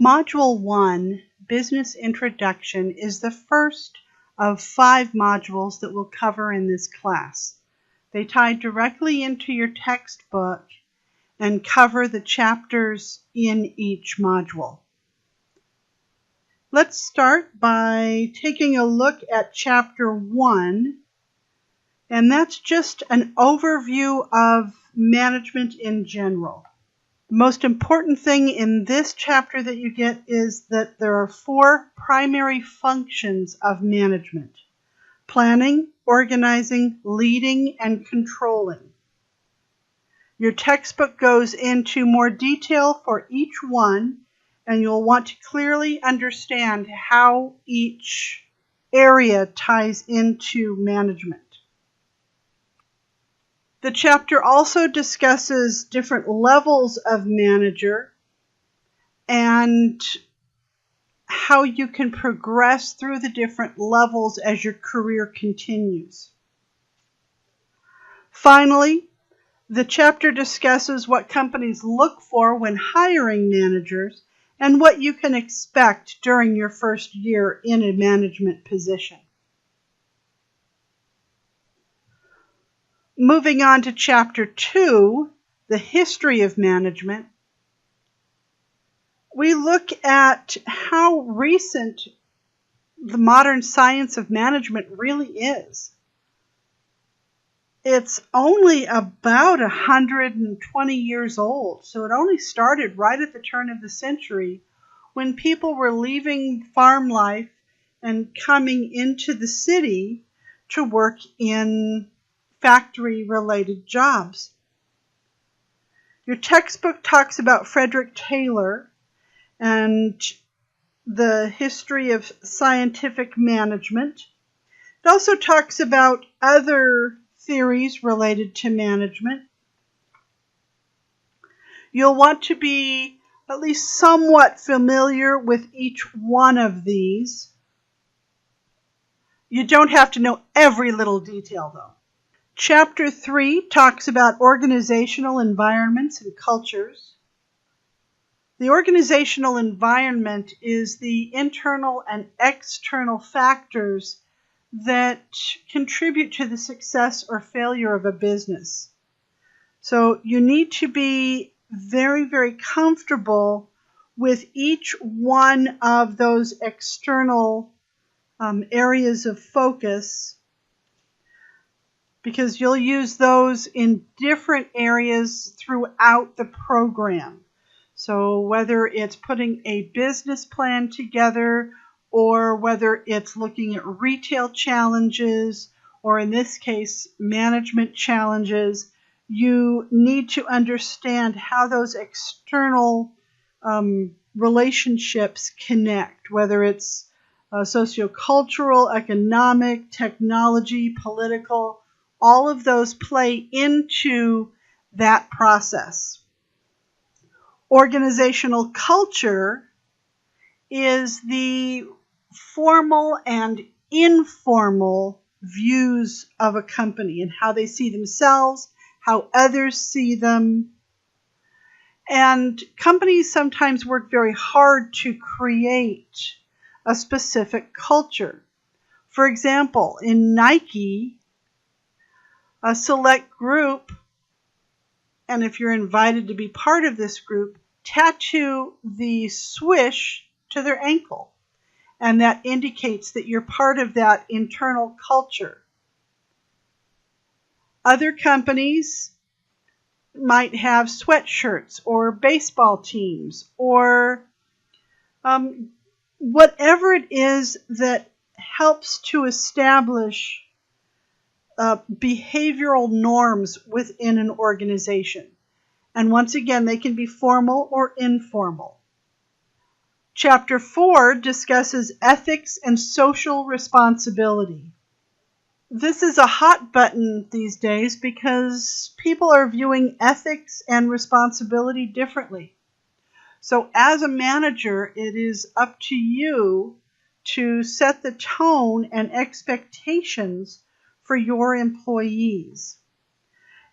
Module 1, Business Introduction, is the first of 5 modules that we'll cover in this class. They tie directly into your textbook and cover the chapters in each module. Let's start by taking a look at Chapter 1, and that's just an overview of management in general. The most important thing in this chapter that you get is that there are 4 primary functions of management: planning, organizing, leading, and controlling. Your textbook goes into more detail for each one, and you'll want to clearly understand how each area ties into management. The chapter also discusses different levels of manager and how you can progress through the different levels as your career continues. Finally, the chapter discusses what companies look for when hiring managers and what you can expect during your first year in a management position. Moving on to Chapter 2, the history of management, we look at how recent the modern science of management really is. It's only about 120 years old, so it only started right at the turn of the century when people were leaving farm life and coming into the city to work in factory-related jobs. Your textbook talks about Frederick Taylor and the history of scientific management. It also talks about other theories related to management. You'll want to be at least somewhat familiar with each one of these. You don't have to know every little detail, though. Chapter 3 talks about organizational environments and cultures. The organizational environment is the internal and external factors that contribute to the success or failure of a business. So you need to be very, very comfortable with each one of those external areas of focus, because you'll use those in different areas throughout the program. So whether it's putting a business plan together, or whether it's looking at retail challenges, or in this case, management challenges, you need to understand how those external relationships connect, whether it's sociocultural, economic, technology, political. All of those play into that process. Organizational culture is the formal and informal views of a company and how they see themselves, how others see them. And companies sometimes work very hard to create a specific culture. For example, in Nike, a select group, and if you're invited to be part of this group, tattoo the swish to their ankle. And that indicates that you're part of that internal culture. Other companies might have sweatshirts or baseball teams or whatever it is that helps to establish behavioral norms within an organization. And once again, they can be formal or informal. Chapter 4 discusses ethics and social responsibility. This is a hot button these days because people are viewing ethics and responsibility differently. So as a manager, it is up to you to set the tone and expectations for your employees.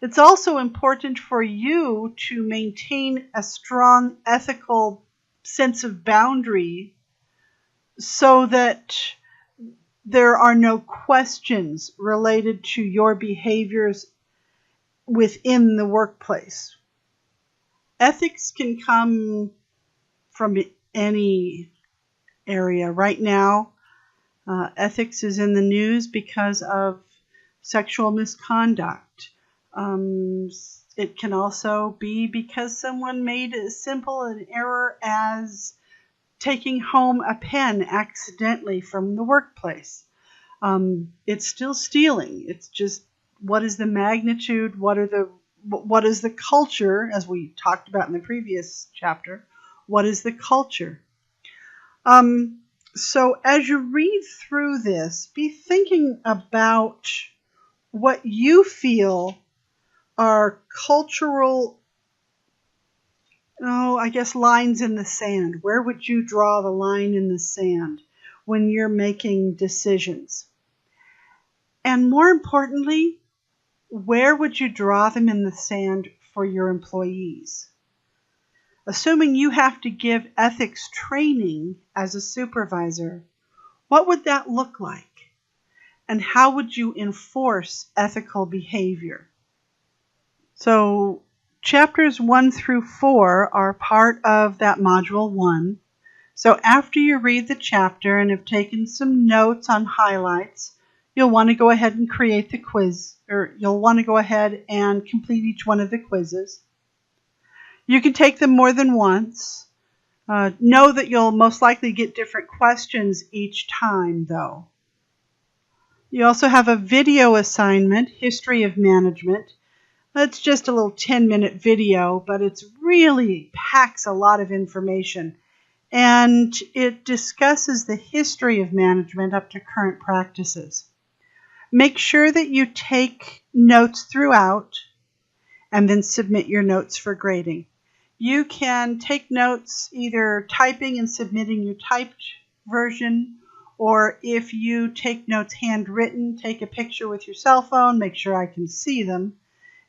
It's also important for you to maintain a strong ethical sense of boundary so that there are no questions related to your behaviors within the workplace. Ethics can come from any area. Right now, ethics is in the news because of sexual misconduct. It can also be because someone made as simple an error as taking home a pen accidentally from the workplace. It's still stealing. It's just, what is the magnitude? What is the culture, as we talked about in the previous chapter? What is the culture? So as you read through this, be thinking about what you feel are cultural, lines in the sand. Where would you draw the line in the sand when you're making decisions? And more importantly, where would you draw them in the sand for your employees? Assuming you have to give ethics training as a supervisor, what would that look like? And how would you enforce ethical behavior? So chapters 1 through 4 are part of that Module 1. So after you read the chapter and have taken some notes on highlights, you'll want to go ahead and create the quiz, or you'll want to go ahead and complete each one of the quizzes. You can take them more than once. Know that you'll most likely get different questions each time, though. You also have a video assignment, History of Management. It's just a little 10-minute video, but it really packs a lot of information. And it discusses the history of management up to current practices. Make sure that you take notes throughout and then submit your notes for grading. You can take notes either typing and submitting your typed version, or if you take notes handwritten, take a picture with your cell phone, make sure I can see them.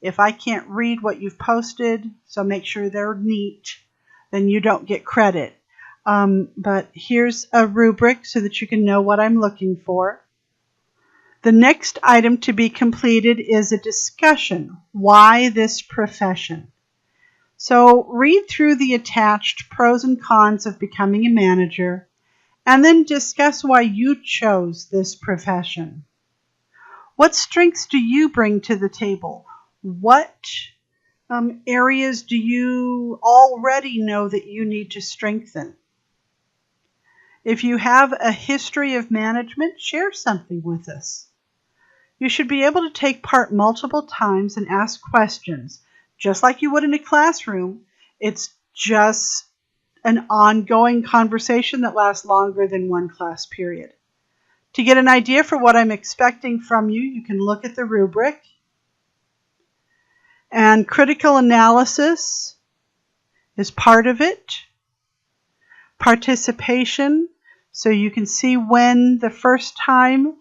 If I can't read what you've posted, so make sure they're neat, then you don't get credit. But here's a rubric so that you can know what I'm looking for. The next item to be completed is a discussion. Why this profession? So read through the attached pros and cons of becoming a manager, and then discuss why you chose this profession. What strengths do you bring to the table? What areas do you already know that you need to strengthen? If you have a history of management, share something with us. You should be able to take part multiple times and ask questions, just like you would in a classroom. It's just an ongoing conversation that lasts longer than one class period. To get an idea for what I'm expecting from you, you can look at the rubric. And critical analysis is part of it. Participation, so you can see when the first time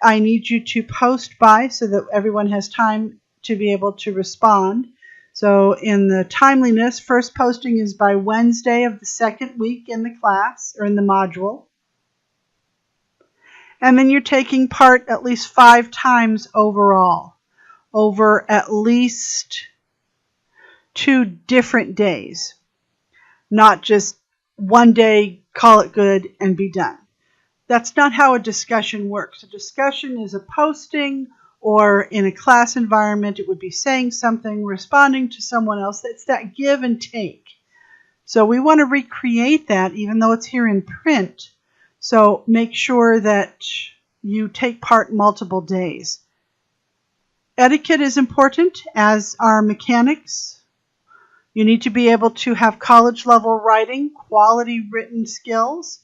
I need you to post by so that everyone has time to be able to respond. So in the timeliness, first posting is by Wednesday of the second week in the class or in the module. And then you're taking part at least 5 times overall, over at least 2 different days. Not just one day, call it good, and be done. That's not how a discussion works. A discussion is a posting, or in a class environment, it would be saying something, responding to someone else. It's that give and take. So we want to recreate that, even though it's here in print. So make sure that you take part multiple days. Etiquette is important, as are mechanics. You need to be able to have college-level writing, quality written skills,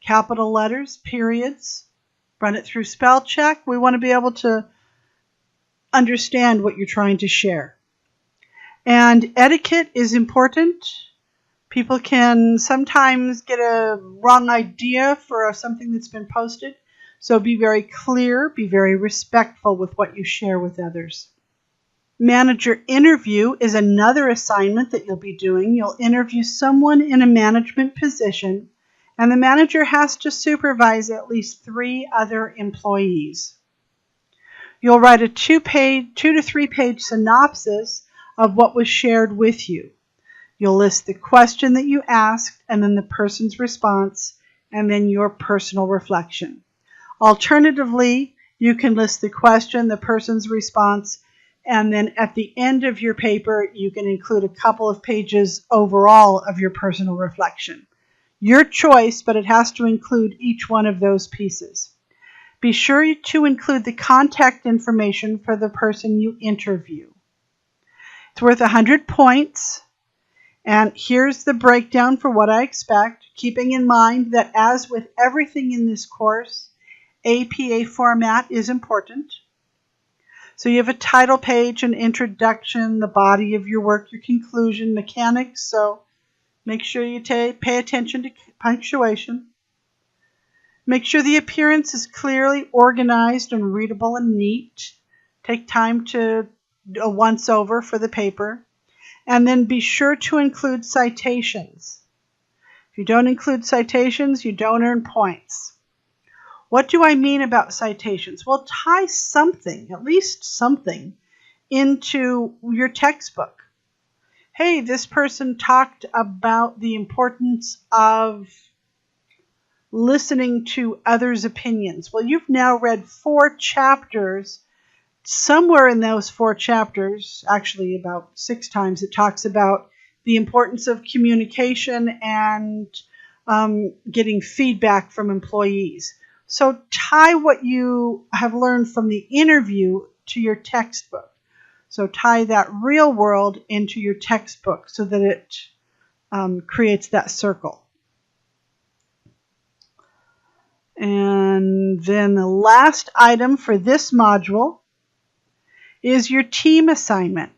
capital letters, periods, run it through spell check. We want to be able to understand what you're trying to share. And etiquette is important. People can sometimes get a wrong idea for something that's been posted. So be very clear, be very respectful with what you share with others. Manager interview is another assignment that you'll be doing. You'll interview someone in a management position, and the manager has to supervise at least 3 other employees. You'll write a 2 to 3 page synopsis of what was shared with you. You'll list the question that you asked, and then the person's response, and then your personal reflection. Alternatively, you can list the question, the person's response, and then at the end of your paper, you can include a couple of pages overall of your personal reflection. Your choice, but it has to include each one of those pieces. Be sure to include the contact information for the person you interview. It's worth 100 points. And here's the breakdown for what I expect, keeping in mind that as with everything in this course, APA format is important. So you have a title page, an introduction, the body of your work, your conclusion, mechanics. So make sure you pay attention to punctuation. Make sure the appearance is clearly organized and readable and neat. Take time to do a once-over for the paper. And then be sure to include citations. If you don't include citations, you don't earn points. What do I mean about citations? Well, tie something, at least something, into your textbook. Hey, this person talked about the importance of listening to others' opinions. Well, you've now read 4 chapters. Somewhere in those 4 chapters, actually about 6 times, it talks about the importance of communication and getting feedback from employees. So tie what you have learned from the interview to your textbook. So tie that real world into your textbook so that it creates that circle. And then the last item for this module is your team assignment.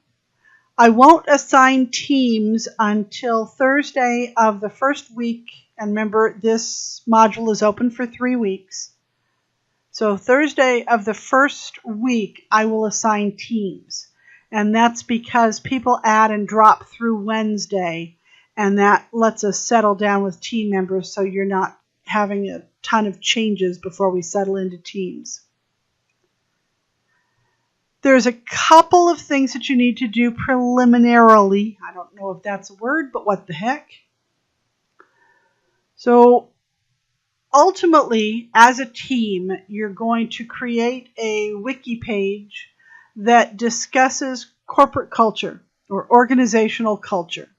I won't assign teams until Thursday of the first week. And remember, this module is open for 3 weeks. So Thursday of the first week, I will assign teams. And that's because people add and drop through Wednesday. And that lets us settle down with team members so you're not having a ton of changes before we settle into teams. There's a couple of things that you need to do preliminarily. I don't know if that's a word, but what the heck. So ultimately, as a team, you're going to create a wiki page that discusses corporate culture or organizational culture.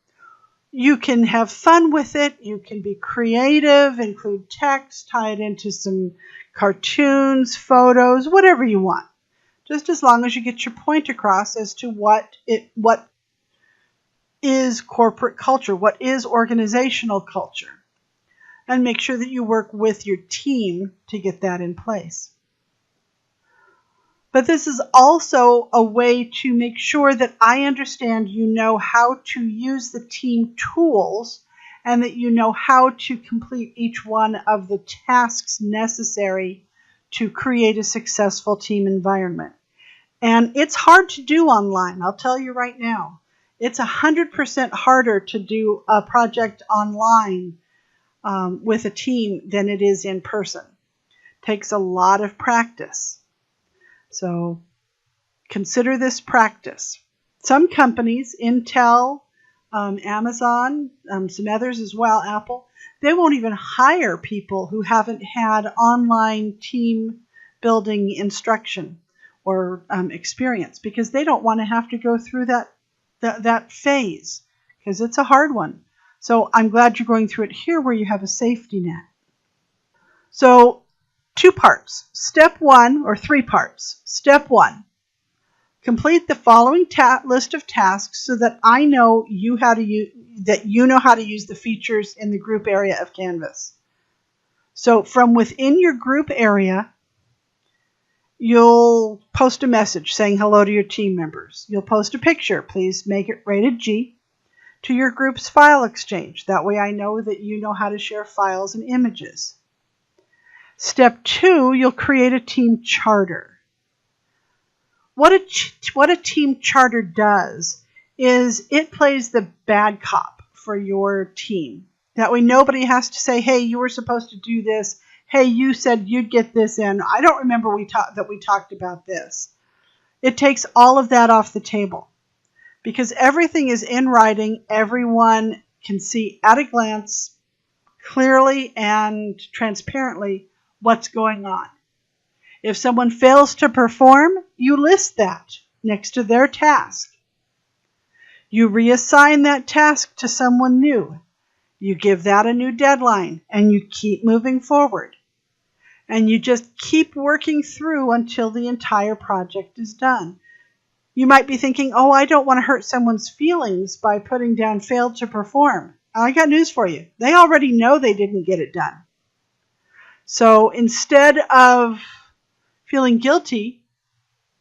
You can have fun with it. You can be creative, include text, tie it into some cartoons, photos, whatever you want. Just as long as you get your point across as to what is corporate culture, what is organizational culture, and make sure that you work with your team to get that in place. But this is also a way to make sure that I understand you know how to use the team tools and that you know how to complete each one of the tasks necessary to create a successful team environment. And it's hard to do online, I'll tell you right now. It's 100% harder to do a project online with a team than it is in person. It takes a lot of practice. So consider this practice. Some companies, Intel, Amazon, some others as well, Apple, they won't even hire people who haven't had online team building instruction or experience because they don't want to have to go through that phase because it's a hard one. So I'm glad you're going through it here where you have a safety net. So 2 parts. Step 1, or 3 parts. Step 1, complete the following list of tasks so that I know you know how to use the features in the group area of Canvas. So from within your group area, you'll post a message saying hello to your team members. You'll post a picture, please make it rated G, to your group's file exchange. That way I know that you know how to share files and images. Step 2, you'll create a team charter. what a team charter does is it plays the bad cop for your team. That way nobody has to say, hey, you were supposed to do this. Hey, you said you'd get this in. I don't remember that we talked about this. It takes all of that off the table because everything is in writing. Everyone can see at a glance, clearly and transparently, what's going on. If someone fails to perform, you list that next to their task. You reassign that task to someone new. You give that a new deadline, and you keep moving forward. And you just keep working through until the entire project is done. You might be thinking, oh, I don't want to hurt someone's feelings by putting down failed to perform. I got news for you. They already know they didn't get it done. So instead of feeling guilty,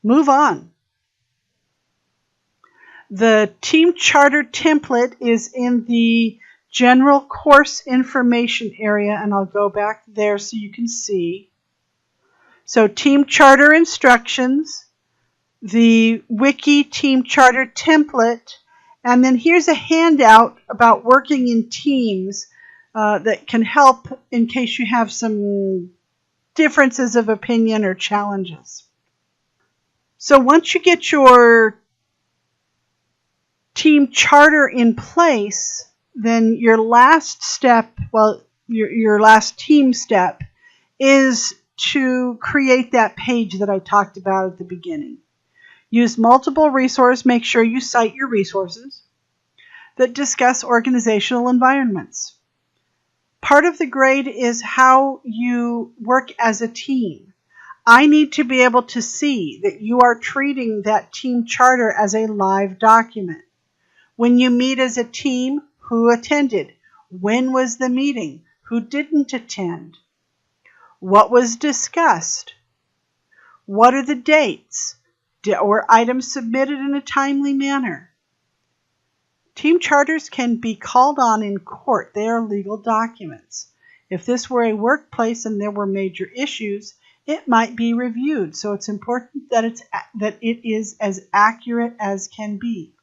move on. The team charter template is in the general course information area, and I'll go back there so you can see. So team charter instructions, the wiki team charter template, and then here's a handout about working in teams that can help in case you have some differences of opinion or challenges. So once you get your team charter in place, then your last step, your last team step is to create that page that I talked about at the beginning. Use multiple resources. Make sure you cite your resources that discuss organizational environments. Part of the grade is how you work as a team. I need to be able to see that you are treating that team charter as a live document. When you meet as a team, who attended? When was the meeting? Who didn't attend? What was discussed? What are the dates? Were items submitted in a timely manner? Team charters can be called on in court. They are legal documents. If this were a workplace and there were major issues, it might be reviewed. So it's important that it is as accurate as can be.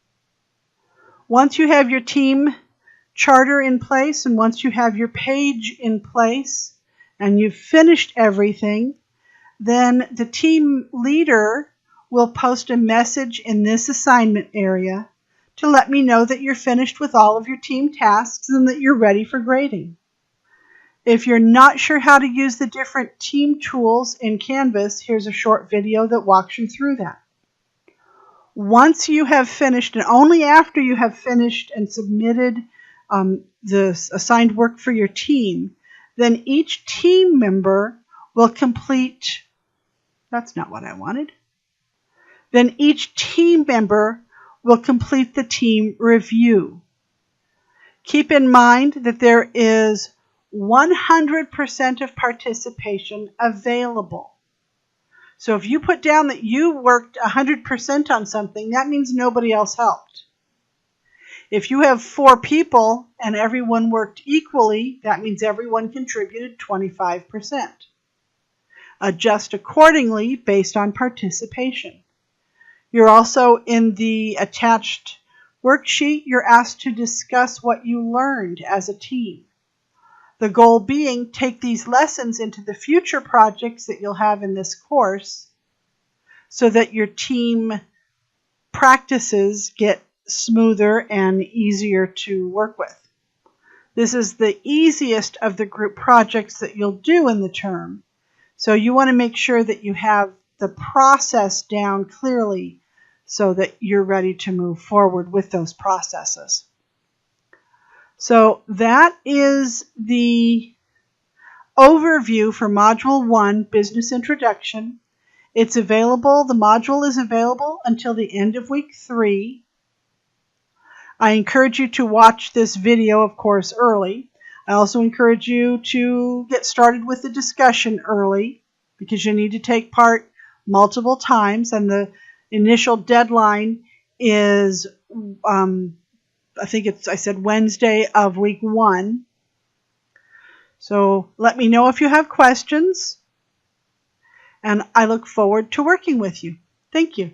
Once you have your team charter in place and once you have your page in place and you've finished everything, then the team leader will post a message in this assignment area to let me know that you're finished with all of your team tasks and that you're ready for grading. If you're not sure how to use the different team tools in Canvas, here's a short video that walks you through that. Once you have finished, and only after you have finished and submitted the assigned work for your team, then each team member will complete, that's not what I wanted. Then each team member will complete the team review. Keep in mind that there is 100% of participation available. So if you put down that you worked 100% on something, that means nobody else helped. If you have 4 people and everyone worked equally, that means everyone contributed 25%. Adjust accordingly based on participation. You're also in the attached worksheet, you're asked to discuss what you learned as a team. The goal being, take these lessons into the future projects that you'll have in this course so that your team practices get smoother and easier to work with. This is the easiest of the group projects that you'll do in the term. So you want to make sure that you have the process down clearly so that you're ready to move forward with those processes. So that is the overview for Module 1, Business Introduction. It's available, the module is available until the end of week 3. I encourage you to watch this video, of course, early. I also encourage you to get started with the discussion early because you need to take part multiple times, and the initial deadline is I said Wednesday of week 1. So let me know if you have questions, and I look forward to working with you. Thank you.